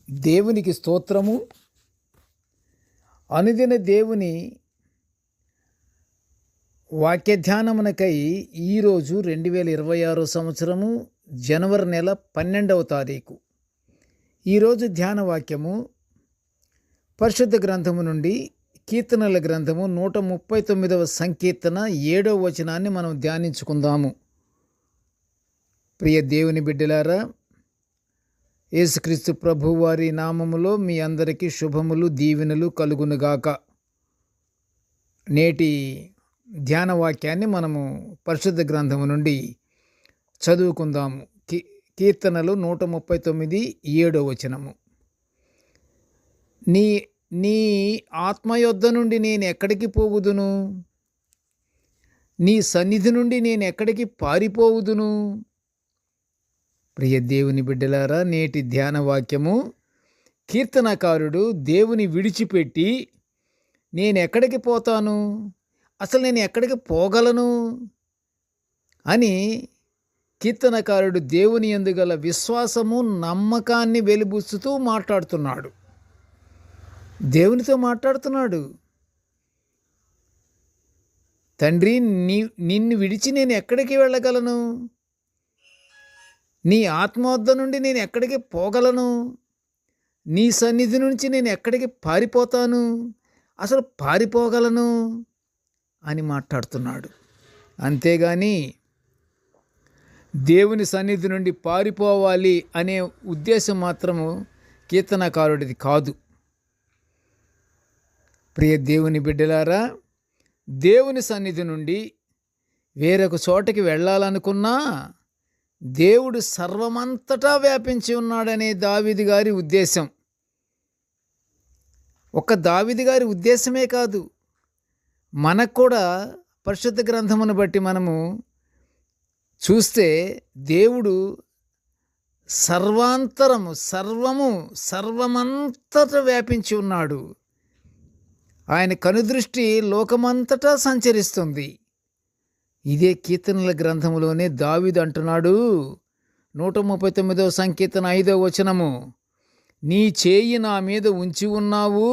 దేవునికి స్తోత్రము. అనుదిన దేవుని వాక్య ధ్యానమునకై ఈరోజు 2026 సంవత్సరము జనవరి నెల 12వ తారీఖు. ఈరోజు ధ్యాన వాక్యము పరిశుద్ధ గ్రంథము నుండి కీర్తనల గ్రంథము 139వ సంకీర్తన 7వ వచనాన్ని మనం ధ్యానించుకుందాము. ప్రియ దేవుని బిడ్డలారా, యేసుక్రీస్తు ప్రభువారి నామములో మీ అందరికీ శుభములు, దీవెనలు కలుగునుగాక. నేటి ధ్యాన వాక్యాన్ని మనము పరిశుద్ధ గ్రంథము నుండి చదువుకుందాము. కీర్తనలు 139 7వ వచనము. నీ నీ ఆత్మయొద్ద నుండి నేను ఎక్కడికి పోవుదును? నీ సన్నిధి నుండి నేను ఎక్కడికి పారిపోవుదును? ప్రియ దేవుని బిడ్డలారా, నేటి ధ్యాన వాక్యము కీర్తనకారుడు దేవుని విడిచిపెట్టి నేను ఎక్కడికి పోతాను, అసలు నేను ఎక్కడికి పోగలను అని కీర్తనకారుడు దేవుని యందు గల విశ్వాసము, నమ్మకాన్ని వెలిబుచ్చుతూ మాట్లాడుతున్నాడు. దేవునితో మాట్లాడుతున్నాడు. తండ్రి, నిన్ను విడిచి నేను ఎక్కడికి వెళ్ళగలను? నీ ఆత్మ వద్ద నుండి నేను ఎక్కడికి పోగలను? నీ సన్నిధి నుంచి నేను ఎక్కడికి పారిపోతాను, అసలు పారిపోగలను అని మాట్లాడుతున్నాడు. అంతేగాని దేవుని సన్నిధి నుండి పారిపోవాలి అనే ఉద్దేశం మాత్రము కీర్తనకారుడిది కాదు. ప్రియ దేవుని బిడ్డలారా, దేవుని సన్నిధి నుండి వేరొక చోటకి వెళ్ళాలనుకున్నా దేవుడు సర్వమంతటా వ్యాపించి ఉన్నాడనే దావీదు గారి ఉద్దేశం. ఒక్క దావీదు గారి ఉద్దేశమే కాదు, మనకు కూడా పరిశుద్ధ గ్రంథమును బట్టి మనము చూస్తే దేవుడు సర్వమంతటా వ్యాపించి ఉన్నాడు. ఆయన కనుదృష్టి లోకమంతటా సంచరిస్తుంది. ఇదే కీర్తనల గ్రంథములోనే దావీదు అంటున్నాడు, 139వ సంకీర్తన 5వ వచనము. నీ చేయి నా మీద ఉంచి ఉన్నావు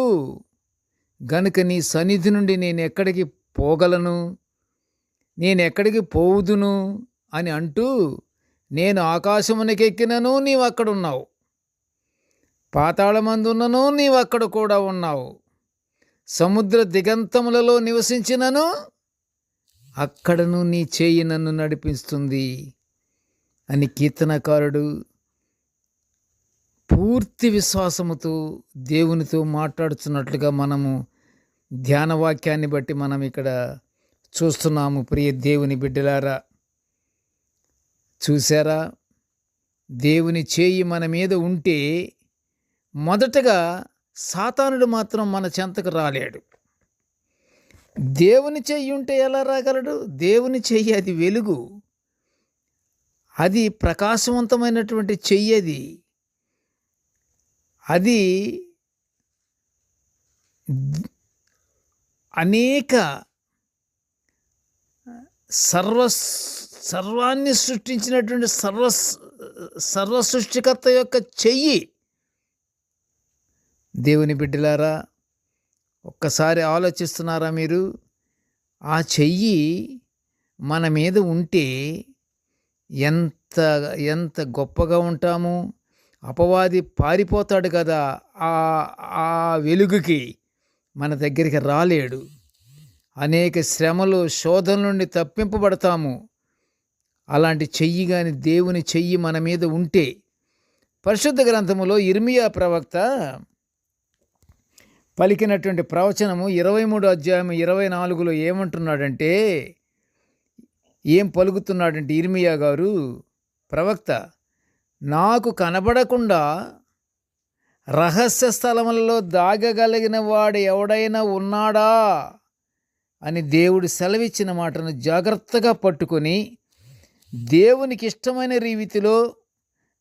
గనుక నీ సన్నిధి నుండి నేను ఎక్కడికి పోగలను, నేను ఎక్కడికి పోవుదును అని అంటూ, నేను ఆకాశమునకెక్కినను నీవు అక్కడున్నావు, పాతాళమందున్నను నీవు అక్కడ కూడా ఉన్నావు, సముద్ర దిగంతములలో నివసించినను అక్కడను నీ చేయి నన్ను నడిపిస్తుంది అని కీర్తనకారుడు పూర్తి విశ్వాసముతో దేవునితో మాట్లాడుతున్నట్లుగా మనము ధ్యాన వాక్యాన్ని బట్టి మనం ఇక్కడ చూస్తున్నాము. ప్రియ దేవుని బిడ్డలారా, చూసారా? దేవుని చేయి మన మీద ఉంటే మొదటగా సాతానుడు మాత్రం మన చెంతకు రాలేడు. దేవుని చెయ్యి ఉంటే ఎలా రాగలడు? దేవుని చెయ్యి అది వెలుగు, అది ప్రకాశవంతమైనటువంటి చెయ్యి. అది అనేక సర్వాన్ని సృష్టించినటువంటి సర్వ సృష్టికర్త యొక్క చెయ్యి. దేవుని బిడ్డలారా, ఒక్కసారి ఆలోచిస్తున్నారా మీరు? ఆ చెయ్యి మన మీద ఉంటే ఎంత గొప్పగా ఉంటాము. అపవాది పారిపోతాడు కదా, ఆ వెలుగుకి మన దగ్గరికి రాలేడు. అనేక శ్రమలు, శోధనల నుండి తప్పింపబడతాము. అలాంటి చెయ్యి కానీ దేవుని చెయ్యి మన మీద ఉంటే, పరిశుద్ధ గ్రంథములో ఇర్మియా ప్రవక్త పలికినటువంటి ప్రవచనము 23వ అధ్యాయం 24లో ఏమంటున్నాడంటే, ఏం పలుకుతున్నాడంటే ఇర్మియా గారు ప్రవక్త, నాకు కనబడకుండా రహస్య స్థలములలో దాగగలిగిన వాడు ఎవడైనా ఉన్నాడా అని దేవుడు సెలవిచ్చిన మాటను జాగ్రత్తగా పట్టుకొని దేవునికి ఇష్టమైన రీతిలో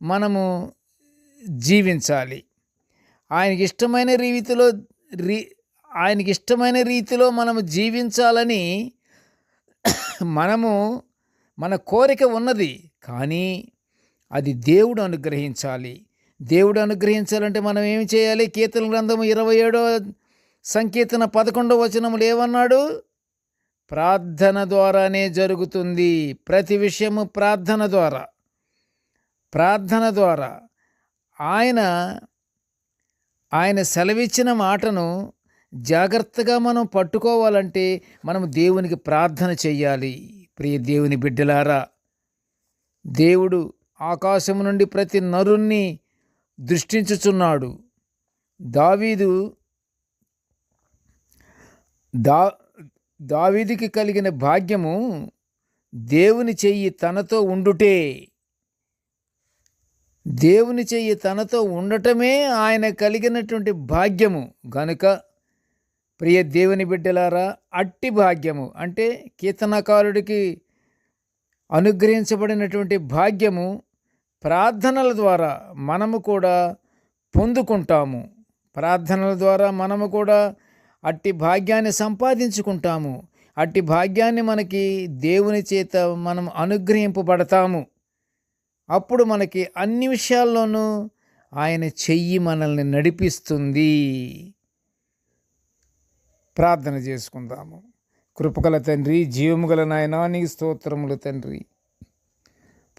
మనము జీవించాలి. ఆయనకి ఇష్టమైన రీతిలో మనము జీవించాలని మన కోరిక ఉన్నది. కానీ అది దేవుడు అనుగ్రహించాలి. దేవుడు అనుగ్రహించాలంటే మనం ఏమి చేయాలి? కీర్తన గ్రంథము 27వ సంకీర్తన 11వ వచనములు ఏమన్నాడు? ప్రార్థన ద్వారానే జరుగుతుంది. ప్రతి విషయము ప్రార్థన ద్వారా ఆయన సెలవిచ్చిన మాటను జాగ్రత్తగా మనం పట్టుకోవాలంటే మనం దేవునికి ప్రార్థన చెయ్యాలి. ప్రియ దేవుని బిడ్డలారా, దేవుడు ఆకాశం నుండి ప్రతి నరుణ్ణి దృష్టించుచున్నాడు. దావీదుకి కలిగిన భాగ్యము దేవుని చెయ్యి తనతో ఉండుటే. దేవుని చెయ్యి తనతో ఉండటమే ఆయన కలిగినటువంటి భాగ్యము గనుక ప్రియ దేవుని బిడ్డలారా, అట్టి భాగ్యము అంటే కీర్తనకారుడికి అనుగ్రహించబడినటువంటి భాగ్యము ప్రార్థనల ద్వారా మనము కూడా పొందుకుంటాము. ప్రార్థనల ద్వారా మనము కూడా అట్టి భాగ్యాన్ని సంపాదించుకుంటాము. అట్టి భాగ్యాన్ని మనకి దేవుని చేత మనం అనుగ్రహింపబడతాము. అప్పుడు మనకి అన్ని విషయాల్లోనూ ఆయన చెయ్యి మనల్ని నడిపిస్తుంది. ప్రార్థన చేసుకుందాము. కృపగల తండ్రి, జీవముగల నాయనా, నీకు స్తోత్రములు తండ్రి.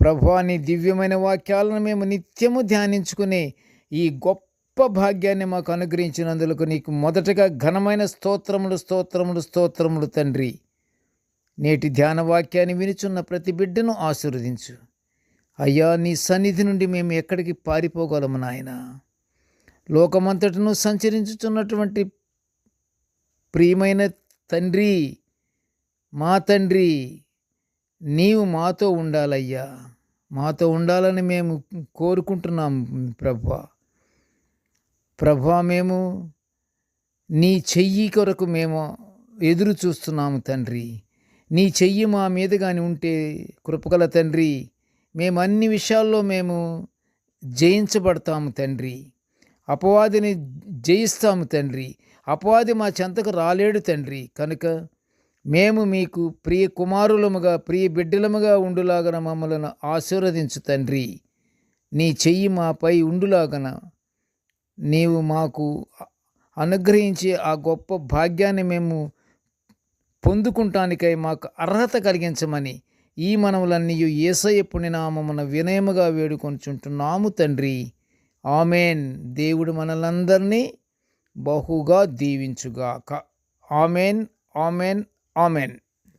ప్రభువా, నీ దివ్యమైన వాక్యాలను మేము నిత్యము ధ్యానించుకునే ఈ గొప్ప భాగ్యాన్ని మాకు అనుగ్రహించినందుకు నీకు మొదటగా ఘనమైన స్తోత్రములు తండ్రి. నేటి ధ్యాన వాక్యాన్ని వినుచున్న ప్రతి బిడ్డను ఆశీర్వదించు అయ్యా. నీ సన్నిధి నుండి మేము ఎక్కడికి పారిపోగలము నాయన? లోకమంతటను సంచరించుచున్నటువంటి ప్రియమైన తండ్రి, మా తండ్రి, నీవు మాతో ఉండాలయ్యా. మాతో ఉండాలని మేము కోరుకుంటున్నాం ప్రభువా. మేము నీ చెయ్యి కొరకు మేము ఎదురు చూస్తున్నాము తండ్రి. నీ చెయ్యి మా మీద కానీ ఉంటే కృపగల తండ్రి, మేము అన్ని విషయాల్లో మేము జయించబడతాము తండ్రి. అపవాదిని జయిస్తాము తండ్రి. అపవాది మా చెంతకు రాలేడు తండ్రి. కనుక మేము మీకు ప్రియ కుమారులముగా, ప్రియ బిడ్డలముగా ఉండులాగన మమ్మలను ఆశీర్వదించు తండ్రి. నీ చెయ్యి మాపై ఉండులాగన నీవు మాకు అనుగ్రహించే ఆ గొప్ప భాగ్యాన్ని మేము పొందుకుంటానికై మాకు అర్హత కలిగించమని ఈ మనములన్నీ యేసయ్య పుణ్యనామమున వినయముగా వేడుకొనుచుంటున్నాము తండ్రి. ఆమెన్. దేవుడు మనలందరినీ బహుగా దీవించుగాక. Amen, amen, amen.